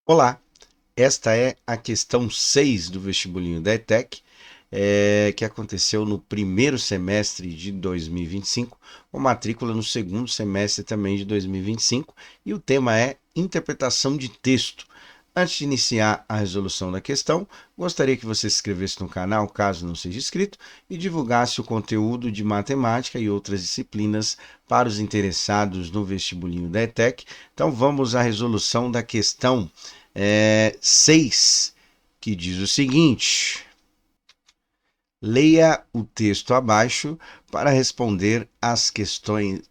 Olá, esta é a questão 6 do vestibulinho da ETEC, que aconteceu no primeiro semestre de 2025, com matrícula no segundo semestre também de 2025, e o tema é interpretação de texto. Antes de iniciar a resolução da questão, gostaria que você se inscrevesse no canal, caso não seja inscrito, e divulgasse o conteúdo de matemática e outras disciplinas para os interessados no vestibulinho da ETEC. Então vamos à resolução da questão 6, que diz o seguinte: leia o texto abaixo para responder as questões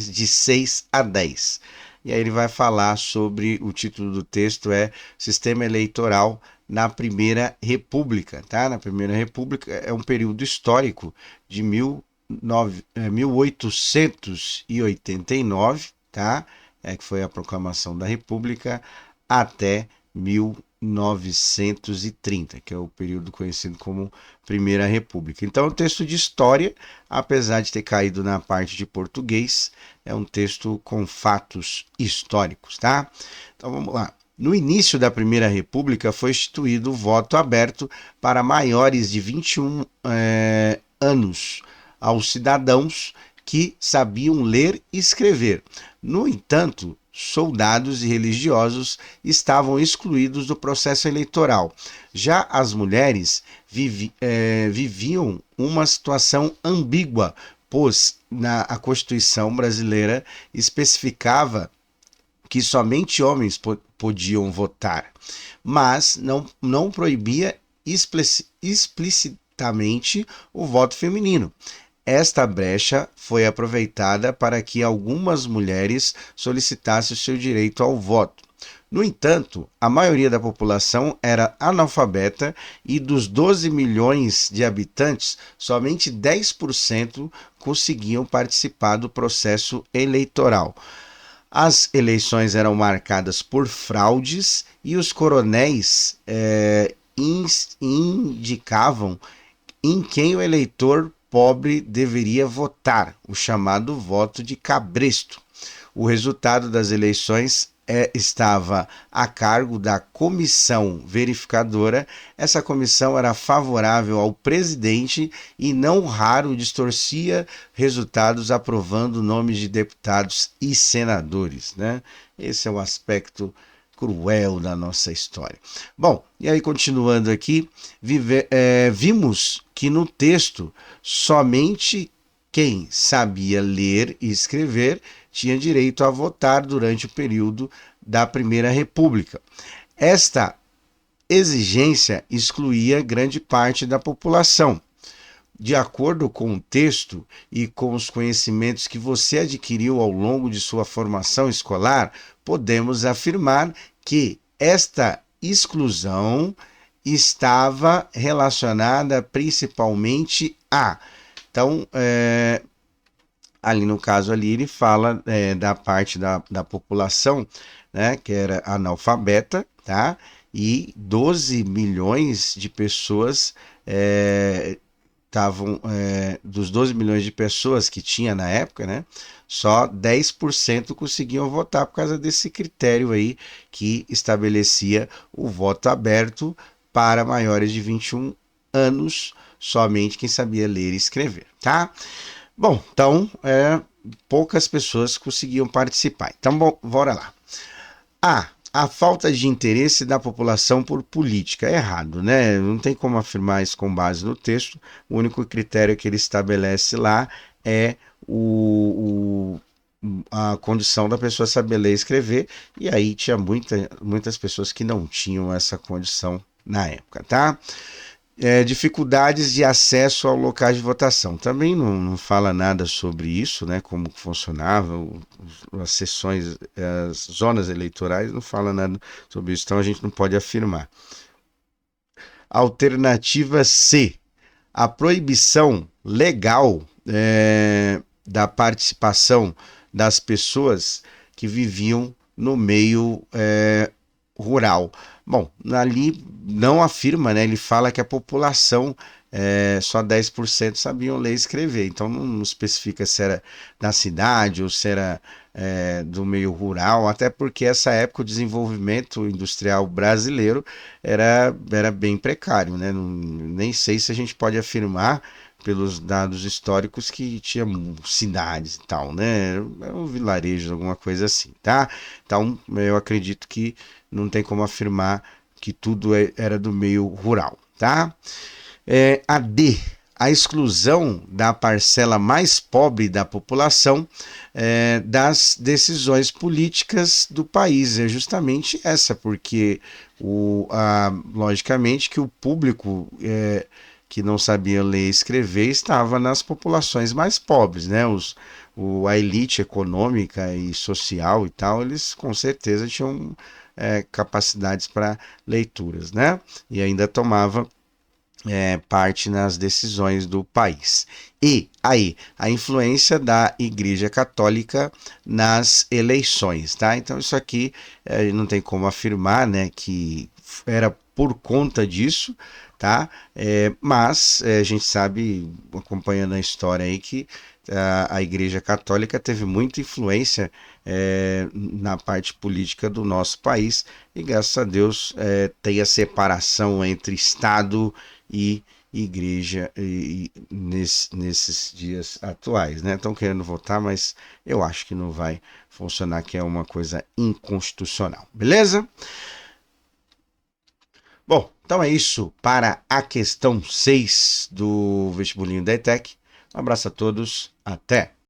de 6 a 10. E aí ele vai falar sobre, o título do texto é Sistema Eleitoral na Primeira República, tá? Na Primeira República é um período histórico de 1889, tá? Que foi a proclamação da República, até 1930, que é o período conhecido como Primeira República. Então, é um texto de história, apesar de ter caído na parte de português, é um texto com fatos históricos, tá? Então, vamos lá. No início da Primeira República foi instituído o voto aberto para maiores de 21 anos aos cidadãos que sabiam ler e escrever. No entanto, soldados e religiosos estavam excluídos do processo eleitoral. Já as mulheres viviam uma situação ambígua, pois a Constituição brasileira especificava que somente homens podiam votar, mas não proibia explicitamente o voto feminino. Esta brecha foi aproveitada para que algumas mulheres solicitassem o seu direito ao voto. No entanto, a maioria da população era analfabeta e dos 12 milhões de habitantes, somente 10% conseguiam participar do processo eleitoral. As eleições eram marcadas por fraudes e os coronéis indicavam em quem o eleitor pobre deveria votar, o chamado voto de cabresto. O resultado das eleições estava a cargo da comissão verificadora. Essa comissão era favorável ao presidente e não raro distorcia resultados aprovando nomes de deputados e senadores, né? Esse é o aspecto cruel da nossa história. Bom, e aí continuando aqui, vimos que no texto somente quem sabia ler e escrever tinha direito a votar durante o período da Primeira República. Esta exigência excluía grande parte da população. De acordo com o texto e com os conhecimentos que você adquiriu ao longo de sua formação escolar, podemos afirmar que esta exclusão estava relacionada principalmente a. Então, ali no caso ali ele fala da parte da população, né, que era analfabeta, tá? E 12 milhões de pessoas estavam, dos 12 milhões de pessoas que tinha na época, né, só 10% conseguiam votar por causa desse critério aí que estabelecia o voto aberto para maiores de 21 anos, somente quem sabia ler e escrever, tá? Bom, então, poucas pessoas conseguiam participar. Então, bora lá. A falta de interesse da população por política. É errado, né? Não tem como afirmar isso com base no texto. O único critério que ele estabelece lá é a condição da pessoa saber ler e escrever. E aí tinha muitas pessoas que não tinham essa condição na época, tá? Dificuldades de acesso ao local de votação. Também não fala nada sobre isso, né? Como funcionava, as sessões, as zonas eleitorais, não fala nada sobre isso, então a gente não pode afirmar. Alternativa C. A proibição legal da participação das pessoas que viviam no meio rural. Bom, ali não afirma, né? Ele fala que a população, só 10% sabiam ler e escrever. Então não especifica se era na cidade ou se era do meio rural, até porque essa época o desenvolvimento industrial brasileiro era bem precário, né? Nem sei se a gente pode afirmar pelos dados históricos que tinha cidades e tal, né? Era um vilarejo, alguma coisa assim, tá? Então, eu acredito que não tem como afirmar que tudo era do meio rural, tá? A D, a exclusão da parcela mais pobre da população das decisões políticas do país. É justamente essa, porque logicamente que o público que não sabia ler e escrever estava nas populações mais pobres, né? A elite econômica e social e tal, eles com certeza tinham capacidades para leituras, né? E ainda tomava parte nas decisões do país. E aí, a influência da Igreja Católica nas eleições, tá? Então isso aqui não tem como afirmar, né, que era por conta disso, tá? Mas a gente sabe, acompanhando a história aí, que a Igreja Católica teve muita influência na parte política do nosso país e graças a Deus tem a separação entre Estado e igreja nesses dias atuais, né? Estão querendo votar, mas eu acho que não vai funcionar, que é uma coisa inconstitucional, beleza? Bom, então é isso para a questão 6 do vestibulinho da ETEC. Um abraço a todos, até!